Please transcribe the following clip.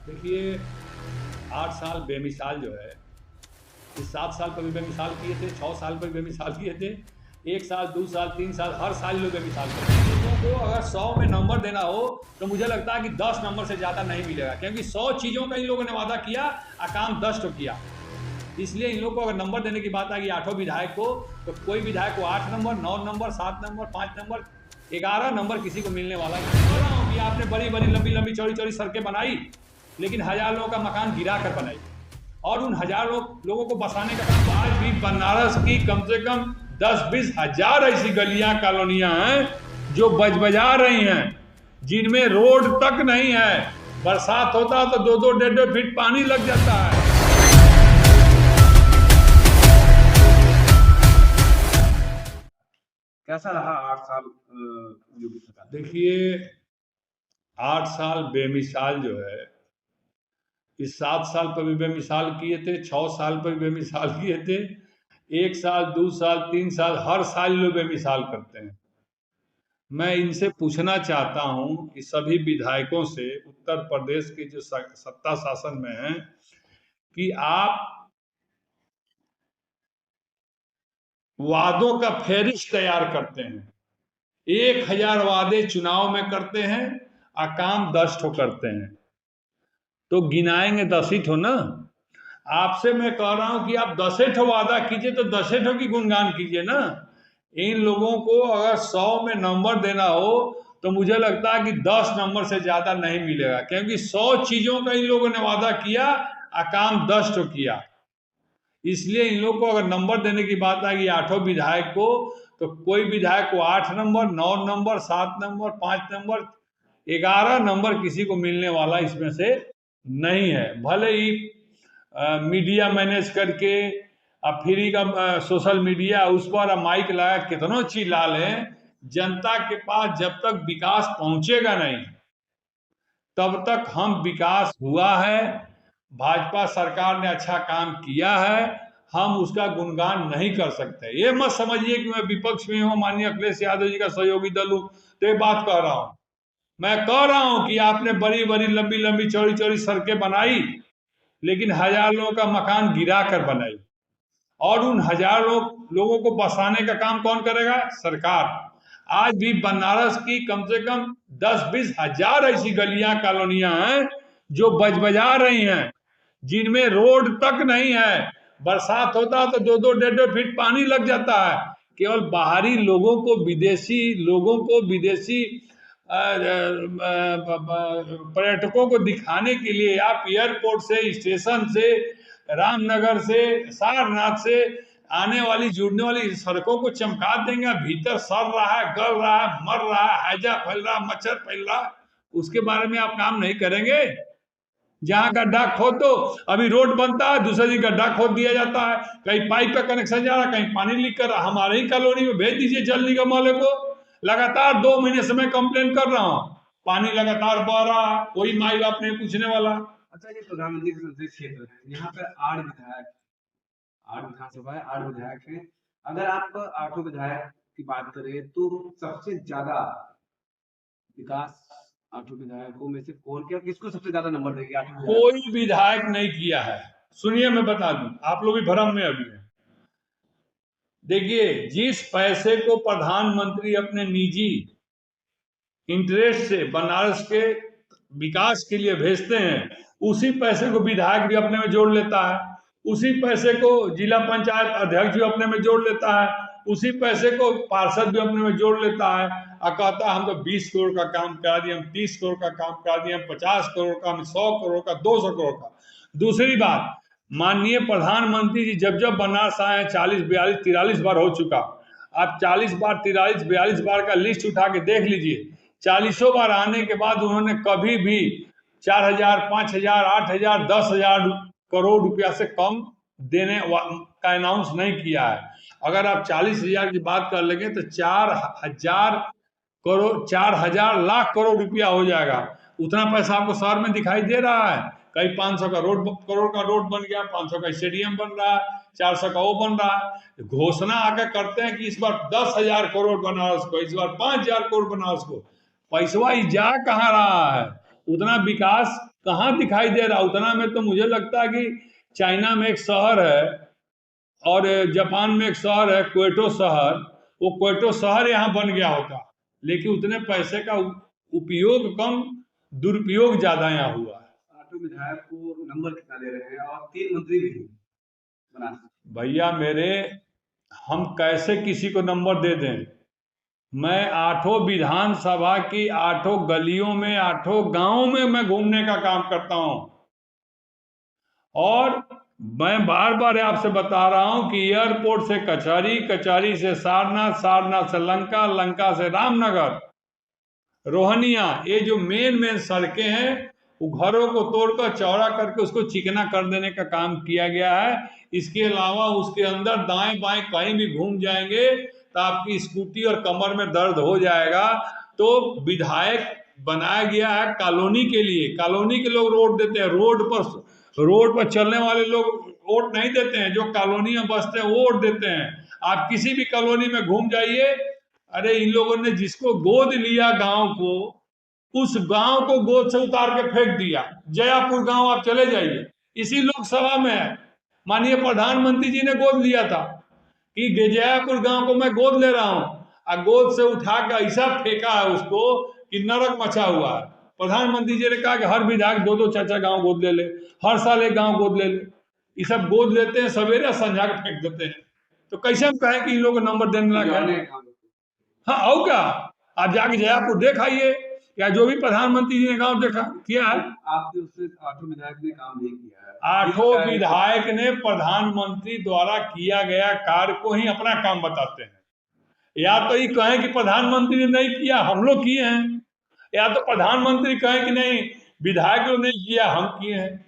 देखिए, 8 साल बेमिसाल जो है, इस 7 साल पर भी बेमिसाल किए थे, 6 साल पर भी बेमिसाल किए थे, 1 साल, 2 साल, 3 साल, हर साल लोग बेमिसाल करते हैं। लोगों को अगर 100 में नंबर देना हो, तो मुझे लगता है कि 10 नंबर से ज़्यादा नहीं मिलेगा, क्योंकि 100 चीज़ों का इन लोगों ने वादा किया और काम 10 ठो किया। इसलिए इन लोगों को अगर नंबर देने की बात आएगी 8 विधायक को, तो कोई विधायक को 8 number, 9 number, 7 number, 5 number, 11 number किसी को मिलने वाला नहीं। बोल रहा हूँ कि आपने बड़ी बड़ी लंबी लंबी चौड़ी चौड़ी सड़कें बनाई, लेकिन 1000 लोगों का मकान गिरा कर बनाई, और उन 1000 लोगों को बसाने का काम। आज भी बनारस की कम से कम 10-20 हजार ऐसी गलियां, कॉलोनियां हैं जो बजा रही हैं, जिनमें रोड तक नहीं है। बरसात होता तो 2-2, 1.5 फीट पानी लग जाता है। कैसा रहा 8 साल योगी सरकार? देखिए, 8 साल बेमिसाल जो है, इस 7 साल पर भी बेमिसाल किए थे, 6 साल पर भी बेमिसाल किए थे, 1 साल, 2 साल, 3 साल, हर साल लोग बेमिसाल करते हैं। मैं इनसे पूछना चाहता हूं कि सभी विधायकों से, उत्तर प्रदेश के जो सत्ता शासन में हैं, कि आप वादों का फेरिस्त तैयार करते हैं। 1000 वादे चुनाव में करते हैं और काम 10 ठो करते हैं, तो गिनाएंगे 10 ही ठो ना। आपसे मैं कह रहा हूं कि आप 10 ठो वादा कीजिए, तो 10 ठो की गुणगान कीजिए ना। इन लोगों को अगर 100 में नंबर देना हो, तो मुझे लगता है कि 10 नंबर से ज्यादा नहीं मिलेगा, क्योंकि 100 चीजों का इन लोगों ने वादा किया और काम 10 ठो किया। इसलिए इन लोगों को अगर नंबर देने की बात आएगी 8 विधायक को, तो कोई विधायक को 8 number, 9 number, 7 number, 5 number, 11 number किसी को मिलने वाला इसमें से नहीं है। भले ही मीडिया मैनेज करके, अब फ्री का सोशल मीडिया, उस पर माइक लगा कितनों चिल्ला लें, जनता के पास जब तक विकास पहुंचेगा नहीं, तब तक हम विकास हुआ है, भाजपा सरकार ने अच्छा काम किया है, हम उसका गुणगान नहीं कर सकते। ये मत समझिए कि मैं विपक्ष में हूँ, माननीय अखिलेश यादव जी का सहयोगी दल हूँ, तो ये बात कह रहा हूँ। मैं कह रहा हूँ कि आपने बड़ी बड़ी लंबी लंबी चौड़ी चौड़ी सड़कें बनाई, लेकिन 1000 लोगों का मकान गिरा कर बनाई, और उन 1000 लोगों को बसाने का काम कौन करेगा? सरकार। आज भी बनारस की कम से कम 10-20 हजार ऐसी गलियां, कॉलोनियां हैं जो बजा रही हैं, जिनमें रोड तक नहीं है। बरसात होता तो 2-2, 1.5 फीट पानी लग जाता है। केवल बाहरी लोगों को, विदेशी लोगों को, विदेशी पर्यटकों को दिखाने के लिए आप एयरपोर्ट से, स्टेशन से, रामनगर से, सारनाथ से आने वाली, जुड़ने वाली सड़कों को चमका देंगे, भीतर सड़ रहा है, गल रहा है, मर रहा है, हैजा फैल रहा है, मच्छर फैल रहा है, उसके बारे में आप काम नहीं करेंगे। जहां गड्ढा खोद दो, अभी रोड बनता है, दूसरे दिन गड्ढा खोद दिया जाता है, कहीं पाइप का कनेक्शन जा रहा है, कहीं पानी लीक कर रहा है। हमारे ही कॉलोनी में भेज दीजिए जल निगम वाले को। लगातार 2 महीने से मैं कंप्लेन कर रहा हूँ, पानी लगातार बह रहा है, कोई माई बाप नहीं पूछने वाला। अच्छा, ये प्रधानमंत्री संसदीय क्षेत्र है, यहाँ पे 8 विधायक, 8 विधानसभा है, 8 विधायक हैं। अगर आप 8 विधायक की बात करें, तो सबसे ज्यादा विकास 8 विधायकों में से कौन क्या, किसको सबसे ज्यादा नंबर देंगे? 8 कोई विधायक नहीं किया है। सुनिए, मैं बता दूं, आप लोग भी भ्रम में अभी हैं। देखिए, जिस पैसे को प्रधानमंत्री अपने निजी इंटरेस्ट से बनारस के विकास के लिए भेजते हैं, उसी पैसे को विधायक भी अपने में जोड़ लेता है, उसी पैसे को जिला पंचायत अध्यक्ष भी अपने में जोड़ लेता है, उसी पैसे को पार्षद भी अपने में जोड़ लेता है, और कहता है हम तो 20 करोड़ का काम करा दिए, हम 30 करोड़ का काम करा दिए, हम 50 करोड़ का, हम 100 करोड़ का, 200 करोड़ का। दूसरी बात, माननीय प्रधानमंत्री जी जब जब बनारस आए, 40, 42, 43 बार हो चुका। आप 40 बार, 43, 42 बार का लिस्ट उठा के देख लीजिए। 40 बार आने के बाद उन्होंने कभी भी 4000, 5000, 8000, 10,000 करोड़ रुपया से कम देने का अनाउंस नहीं किया है। अगर आप 40,000 की बात कर लेंगे तो 4000 करोड़, 4000 लाख करोड़ रुपया हो जाएगा। उतना पैसा आपको शहर में दिखाई दे रहा है? कहीं 500 का रोड, करोड़ का रोड बन गया, 500 का स्टेडियम बन रहा है, 400 का वो बन रहा है। घोषणा आकर करते हैं कि इस बार 10,000 करोड़ बनारस को, इस बार 5,000 करोड़ बनारस को। पैसवा ही जा कहाँ रहा है? उतना विकास कहाँ दिखाई दे रहा? उतना में तो मुझे लगता है कि चाइना में एक शहर है और जापान में एक शहर है क्वेटो शहर, वो क्वेटो शहर यहाँ बन गया होता, लेकिन उतने पैसे का उपयोग कम, दुरुपयोग ज्यादा यहाँ हुआ है। 8 विधायक को नंबर कितना दे रहे हैं और 3 मंत्री भी हैं बना सकते भैया मेरे, हम कैसे किसी को नंबर दे दें? मैं 8 विधानसभा की 8 गलियों में 8 गांवों में मैं घूमने का काम करता हूं, और मैं बार बार आपसे बता रहा हूं कि एयरपोर्ट से कचहरी, कचहरी से सारनाथ, सारनाथ से लंका, लंका से रामनगर, रोहनिया, ये जो मेन मेन सड़कें हैं वो घरों को तोड़कर चौड़ा करके उसको चिकना कर देने का काम किया गया है। इसके अलावा उसके अंदर दाएं बाएं कहीं भी घूम जाएंगे तो आपकी स्कूटी और कमर में दर्द हो जाएगा। तो विधायक बनाया गया है कॉलोनी के लिए, कॉलोनी के लोग वोट देते हैं, रोड पर चलने वाले लोग वोट नहीं देते हैं, जो कॉलोनी में बसते हैं वो वोट देते हैं। आप किसी भी कॉलोनी में घूम जाइए, अरे इन लोगों ने जिसको गोद लिया गांव को, उस गांव को गोद से उतार के फेंक दिया। जयापुर गांव आप चले जाइए, इसी लोकसभा में है, माननीय प्रधानमंत्री जी ने गोद लिया था कि जयापुर गांव को मैं गोद ले रहा हूं, और गोद से उठा कर ऐसा फेंका है उसको कि नरक मचा हुआ है। प्रधानमंत्री जी ने कहा कि हर विधायक 2-2 चाचा गांव गोद ले ले, हर साल एक गांव गोद ले ले। ये सब गोद लेते हैं, सवेरे संझा के फेंक देते हैं। तो कैसे हम कहें कि इन लोगों को नंबर देने लगा है? हैं। हाँ, और क्या, आप जाके जयापुर देख आइए, या जो भी प्रधानमंत्री जी ने गांव देखा किया है। आपके उससे 8 विधायक ने काम नहीं किया है। 8 विधायक ने प्रधानमंत्री द्वारा किया गया कार्य को ही अपना काम बताते हैं। या तो ये कहें कि प्रधानमंत्री ने नहीं किया, हम लोग किए हैं, या तो प्रधानमंत्री कहें कि नहीं विधायक ने नहीं किया, हम किए हैं।